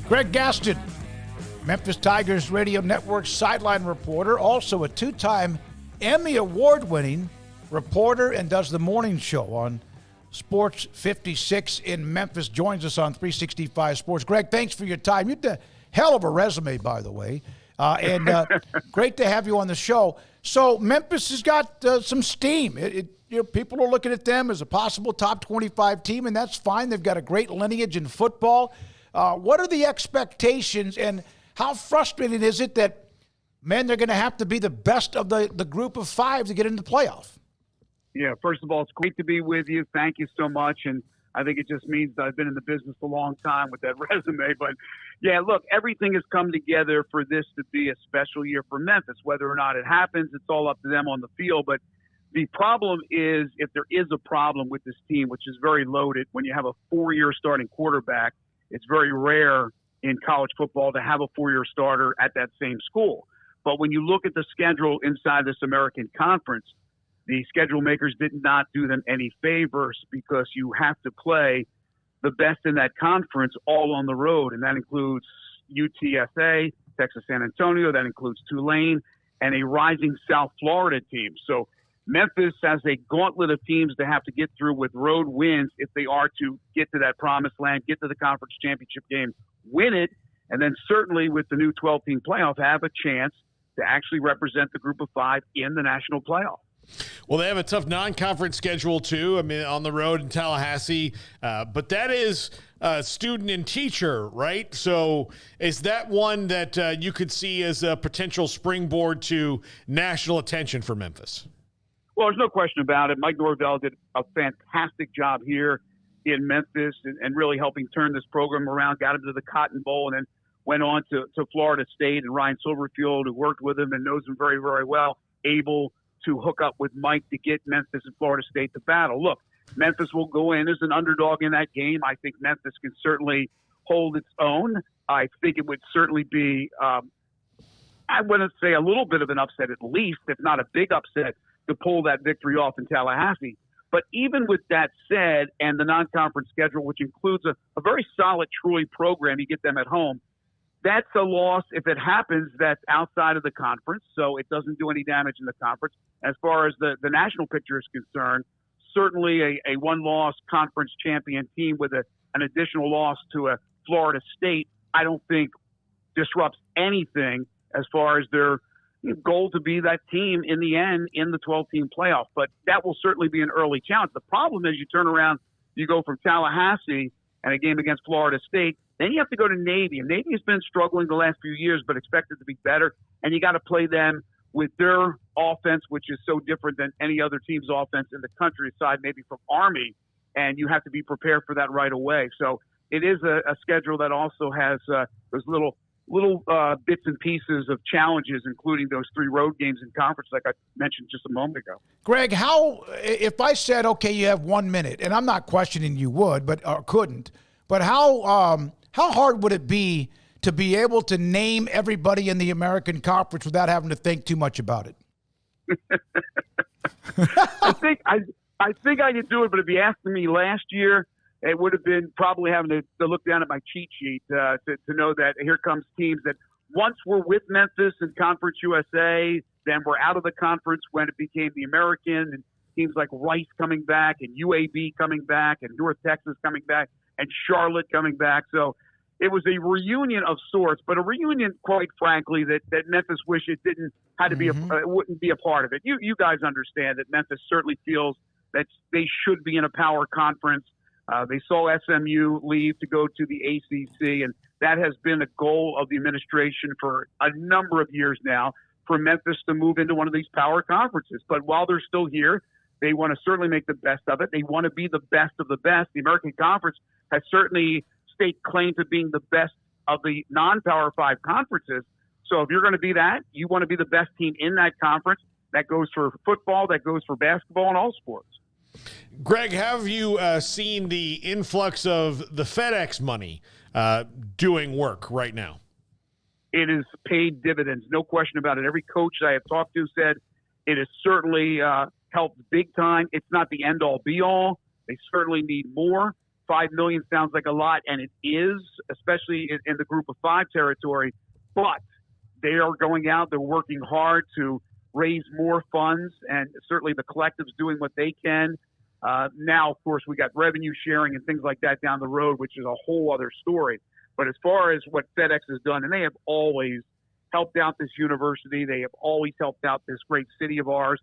Greg Gaston, Memphis Tigers Radio Network sideline reporter, also a two-time Emmy Award-winning reporter, and does the morning show on Sports 56 in Memphis, joins us on 365 Sports. Greg, thanks for your time. You had a hell of a resume, by the way, and great to have you on the show. So Memphis has got some steam. People are looking at them as a possible top 25 team, and that's fine. They've got a great lineage in football. What are the expectations, and how frustrating is it that, man, they're going to have to be the best of the group of five to get into the playoff? Yeah, first of all, it's great to be with you. Thank you so much. And I think it just means that I've been in the business a long time with that resume. But, yeah, look, everything has come together for this to be a special year for Memphis. Whether or not it happens, it's all up to them on the field. But the problem is, if there is a problem with this team, which is very loaded, when you have a 4-year starting quarterback, it's very rare in college football to have a 4-year starter at that same school. But when you look at the schedule inside this American Conference, the schedule makers did not do them any favors, because you have to play the best in that conference all on the road. And that includes UTSA, Texas San Antonio, that includes Tulane, and a rising South Florida team. So Memphis has a gauntlet of teams to have to get through with road wins if they are to get to that promised land, get to the conference championship game, win it, and then certainly with the new 12-team playoff have a chance to actually represent the group of five in the national playoff. Well, they have a tough non-conference schedule, too. I mean, on the road in Tallahassee. But that is student and teacher, right? So is that one that you could see as a potential springboard to national attention for Memphis? Well, there's no question about it. Mike Norvell did a fantastic job here in Memphis and really helping turn this program around, got him to the Cotton Bowl, and then went on to Florida State. And Ryan Silverfield, who worked with him and knows him very, very well, able to hook up with Mike to get Memphis and Florida State to battle. Look, Memphis will go in as an underdog in that game. I think Memphis can certainly hold its own. I think it would certainly be, I wouldn't say a little bit of an upset at least, if not a big upset, to pull that victory off in Tallahassee. But even with that said, and the non-conference schedule, which includes a very solid Troy program, you get them at home, that's a loss if it happens that's outside of the conference, so it doesn't do any damage in the conference. As far as the national picture is concerned, certainly a one-loss conference champion team with an additional loss to a Florida State, I don't think disrupts anything as far as their goal to be that team in the end in the 12-team playoff. But that will certainly be an early challenge. The problem is you turn around, you go from Tallahassee and a game against Florida State, then you have to go to Navy. And Navy has been struggling the last few years, but expected to be better. And you got to play them with their offense, which is so different than any other team's offense in the country, aside maybe from Army. And you have to be prepared for that right away. So it is a schedule that also has those little bits and pieces of challenges, including those 3 road games in conference, like I mentioned just a moment ago. Greg, if I said, okay, you have 1 minute, and I'm not questioning you would, but couldn't, but how hard would it be to be able to name everybody in the American Conference without having to think too much about it? I think I could do it, but if you asked me last year, it would have been probably having to look down at my cheat sheet to know that here comes teams that once were with Memphis and Conference USA, then were out of the conference when it became the American, and teams like Rice coming back and UAB coming back and North Texas coming back and Charlotte coming back. So it was a reunion of sorts, but a reunion, quite frankly, that Memphis wish it didn't had to be wouldn't be a part of it. You guys understand that Memphis certainly feels that they should be in a power conference. They saw SMU leave to go to the ACC, and that has been a goal of the administration for a number of years now for Memphis to move into one of these power conferences. But while they're still here, they want to certainly make the best of it. They want to be the best of the best. The American Conference has certainly staked claim to being the best of the non-Power 5 conferences. So if you're going to be that, you want to be the best team in that conference. That goes for football, that goes for basketball, and all sports. Greg, have you seen the influx of the FedEx money doing work right now? It has paid dividends, no question about it. Every coach I have talked to said it has certainly helped big time. It's not the end-all, be-all. They certainly need more $5 million sounds like a lot, and it is, especially in the Group of 5 territory. But they are going out. They're working hard to raise more funds, and certainly the collective's doing what they can. Now, of course, we got revenue sharing and things like that down the road, which is a whole other story. But as far as what FedEx has done, and they have always helped out this university, they have always helped out this great city of ours.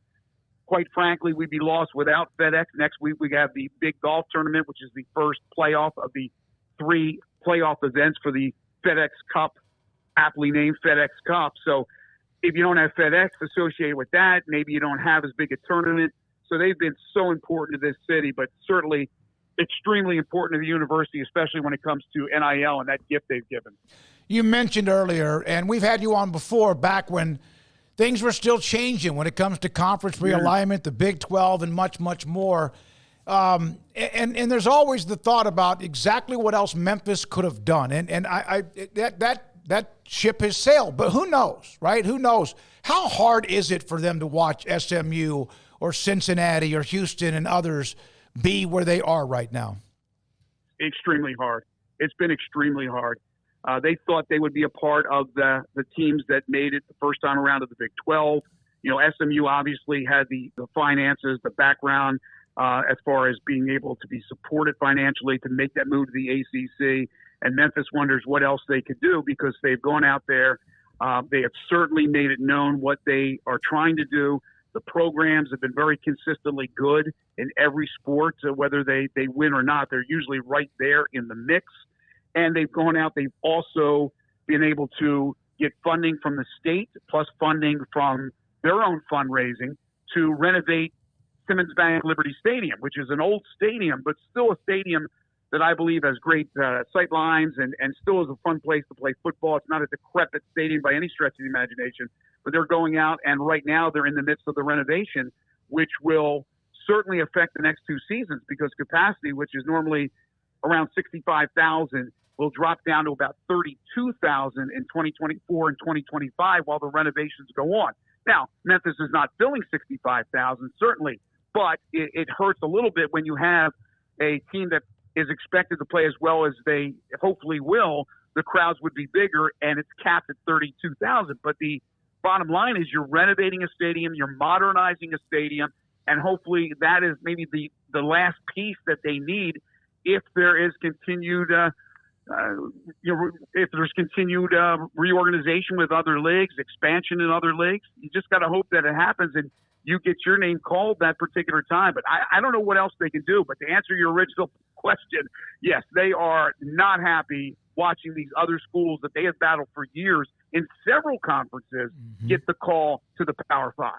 Quite frankly, we'd be lost without FedEx. Next week, we have the big golf tournament, which is the first playoff of the 3 playoff events for the FedEx Cup, aptly named FedEx Cup. So if you don't have FedEx associated with that, maybe you don't have as big a tournament. So they've been so important to this city, but certainly extremely important to the university, especially when it comes to NIL and that gift they've given. You mentioned earlier, and we've had you on before, back when things were still changing when it comes to conference realignment, the Big 12, and much, much more. And there's always the thought about exactly what else Memphis could have done. And that ship has sailed. But who knows, right? Who knows? How hard is it for them to watch SMU or Cincinnati or Houston and others be where they are right now? Extremely hard. It's been extremely hard. They thought they would be a part of the teams that made it the first time around to the Big 12. You know, SMU obviously had the finances, the background as far as being able to be supported financially to make that move to the ACC. And Memphis wonders what else they could do because they've gone out there. They have certainly made it known what they are trying to do. The programs have been very consistently good in every sport, so whether they win or not, they're usually right there in the mix. And they've gone out. They've also been able to get funding from the state plus funding from their own fundraising to renovate Simmons Bank Liberty Stadium, which is an old stadium, but still a stadium that I believe has great sight lines and still is a fun place to play football. It's not a decrepit stadium by any stretch of the imagination, but they're going out, and right now they're in the midst of the renovation, which will certainly affect the next 2 seasons because capacity, which is normally around 65,000, will drop down to about 32,000 in 2024 and 2025 while the renovations go on. Now, Memphis is not filling 65,000, certainly, but it hurts a little bit when you have a team that is expected to play as well as they hopefully will. The crowds would be bigger, and it's capped at 32,000. But the bottom line is you're renovating a stadium, you're modernizing a stadium, and hopefully that is maybe the last piece that they need if there is continued reorganization with other leagues, expansion in other leagues. You just got to hope that it happens and you get your name called that particular time. But I don't know what else they can do. But to answer your original question, yes, they are not happy watching these other schools that they have battled for years in several conferences get the call to the Power 5.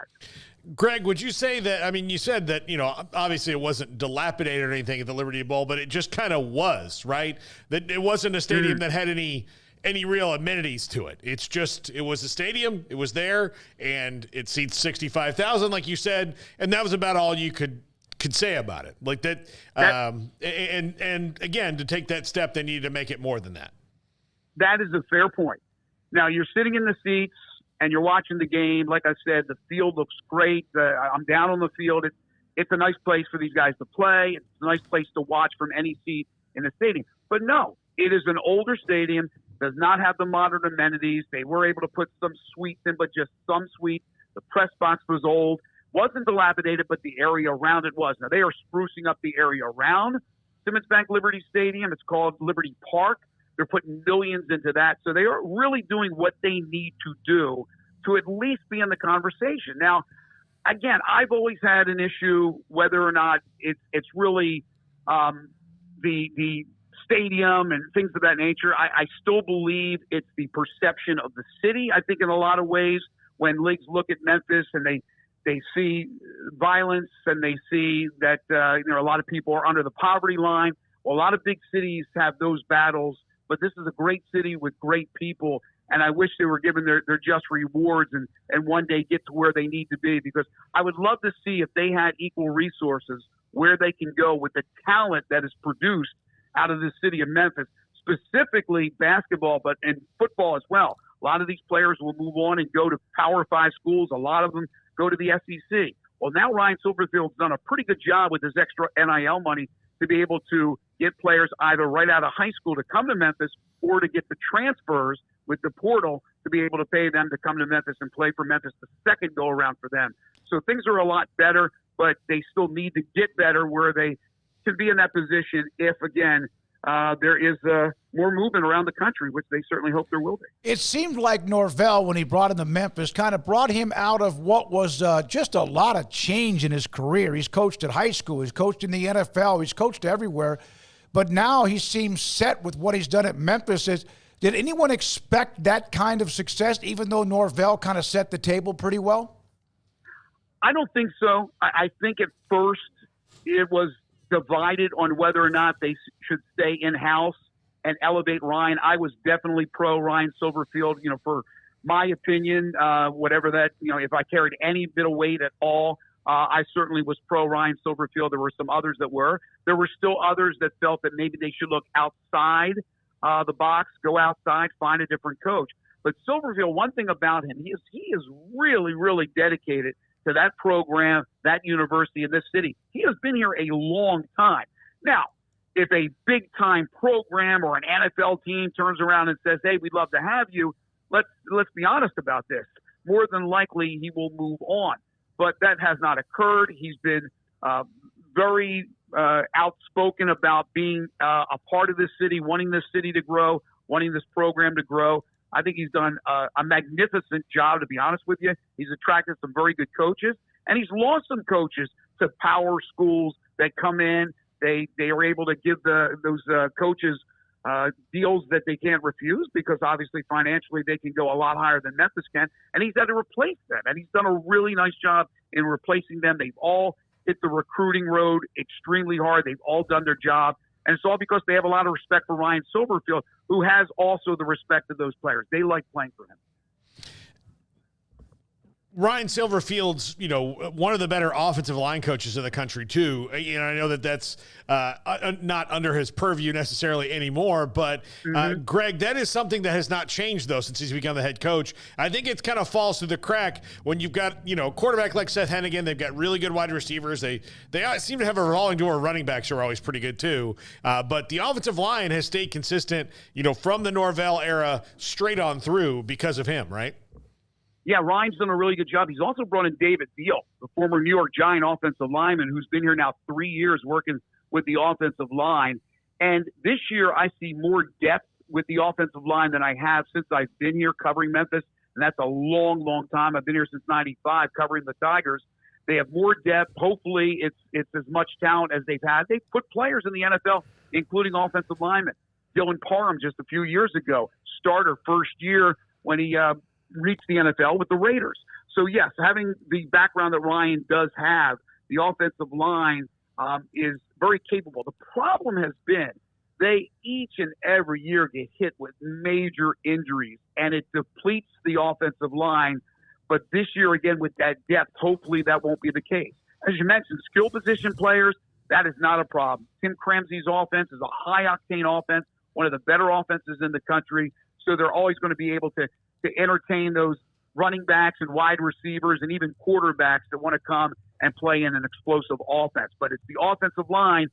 Greg, would you say that, I mean, you said that, you know, obviously it wasn't dilapidated or anything at the Liberty Bowl, but it just kind of was, right? That it wasn't a stadium that had any real amenities to it. It's just, it was a stadium, it was there, and it seats 65,000, like you said, and that was about all you could say about it. Like that, and again, to take that step, they needed to make it more than that. That is a fair point. Now, you're sitting in the seats, and you're watching the game. Like I said, the field looks great. I'm down on the field. It's a nice place for these guys to play. It's a nice place to watch from any seat in the stadium. But no, it is an older stadium, does not have the modern amenities. They were able to put some suites in, but just some suites. The press box was old. Wasn't dilapidated, but the area around it was. Now, they are sprucing up the area around Simmons Bank Liberty Stadium. It's called Liberty Park. They're putting millions into that. So they are really doing what they need to do to at least be in the conversation. Now, again, I've always had an issue whether or not it's really the stadium and things of that nature. I still believe it's the perception of the city. I think in a lot of ways when leagues look at Memphis and they see violence and they see that a lot of people are under the poverty line. Well, a lot of big cities have those battles, but this is a great city with great people, and I wish they were given their just rewards and one day get to where they need to be, because I would love to see if they had equal resources where they can go with the talent that is produced out of the city of Memphis, specifically basketball, but in football as well. A lot of these players will move on and go to Power 5 schools. A lot of them go to the SEC. Well, now Ryan Silverfield's done a pretty good job with his extra NIL money to be able to get players either right out of high school to come to Memphis or to get the transfers with the portal to be able to pay them to come to Memphis and play for Memphis the second go around for them. So things are a lot better, but they still need to get better where they can be in that position if, again, there is more movement around the country, which they certainly hope there will be. It seemed like Norvell, when he brought him to Memphis, kind of brought him out of what was just a lot of change in his career. He's coached at high school. He's coached in the NFL. He's coached everywhere. But now he seems set with what he's done at Memphis. Did anyone expect that kind of success, even though Norvell kind of set the table pretty well? I don't think so. I think at first it was divided on whether or not they should stay in-house and elevate Ryan. I was definitely pro Ryan Silverfield, for my opinion, whatever that, if I carried any bit of weight at all, I certainly was pro Ryan Silverfield. There were some others that were. There were still others that felt that maybe they should look outside the box, go outside, find a different coach. But Silverfield, one thing about him, he is really, really dedicated to that program, that university in this city. He has been here a long time. Now, if a big-time program or an NFL team turns around and says, hey, we'd love to have you, let's be honest about this. More than likely, he will move on. But that has not occurred. He's been very outspoken about being a part of this city, wanting this city to grow, wanting this program to grow. I think he's done a magnificent job, to be honest with you. He's attracted some very good coaches, and he's lost some coaches to power schools that come in. They are able to give those coaches deals that they can't refuse because obviously financially they can go a lot higher than Memphis can, and he's had to replace them, and he's done a really nice job in replacing them. They've all hit the recruiting road extremely hard. They've all done their job. And it's all because they have a lot of respect for Ryan Silverfield, who has also the respect of those players. They like playing for him. Ryan Silverfield's, one of the better offensive line coaches in the country too. I know that's not under his purview necessarily anymore, but Greg, that is something that has not changed though since he's become the head coach. I think it kind of falls through the crack when you've got, quarterback like Seth Hennigan. They've got really good wide receivers. They seem to have a revolving door. Running backs who are always pretty good too. But the offensive line has stayed consistent, from the Norvell era straight on through because of him, right? Yeah, Ryan's done a really good job. He's also brought in David Beal, the former New York Giant offensive lineman who's been here now 3 years working with the offensive line. And this year I see more depth with the offensive line than I have since I've been here covering Memphis. And that's a long, long time. I've been here since 95 covering the Tigers. They have more depth. Hopefully it's as much talent as they've had. They've put players in the NFL, including offensive linemen. Dylan Parham just a few years ago, starter first year when he reached the NFL with the Raiders. So yes, having the background that Ryan does have, the offensive line is very capable. The problem has been they each and every year get hit with major injuries, and it depletes the offensive line. But this year, again, with that depth, hopefully that won't be the case. As you mentioned, skill position players, that is not a problem. Tim Cramsey's offense is a high-octane offense, one of the better offenses in the country. So they're always going to be able to entertain those running backs and wide receivers and even quarterbacks that want to come and play in an explosive offense. But it's the offensive line,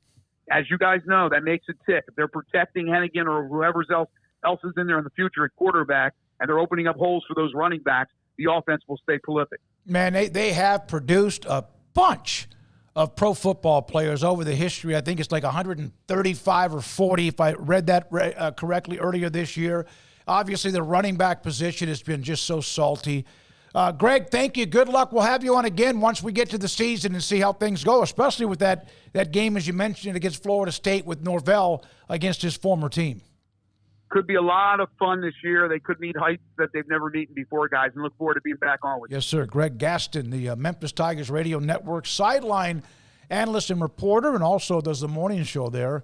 as you guys know, that makes it tick. If they're protecting Hennigan or whoever else is in there in the future at quarterback, and they're opening up holes for those running backs, the offense will stay prolific. Man, they have produced a bunch of pro football players over the history. I think it's like 135 or 40, if I read that correctly earlier this year. Obviously, the running back position has been just so salty. Greg, thank you. Good luck. We'll have you on again once we get to the season and see how things go, especially with that game, as you mentioned, against Florida State with Norvell against his former team. Could be a lot of fun this year. They could meet heights that they've never beaten before, guys, and look forward to being back on with you. Yes, sir. Greg Gaston, the Memphis Tigers Radio Network sideline analyst and reporter, and also does the morning show there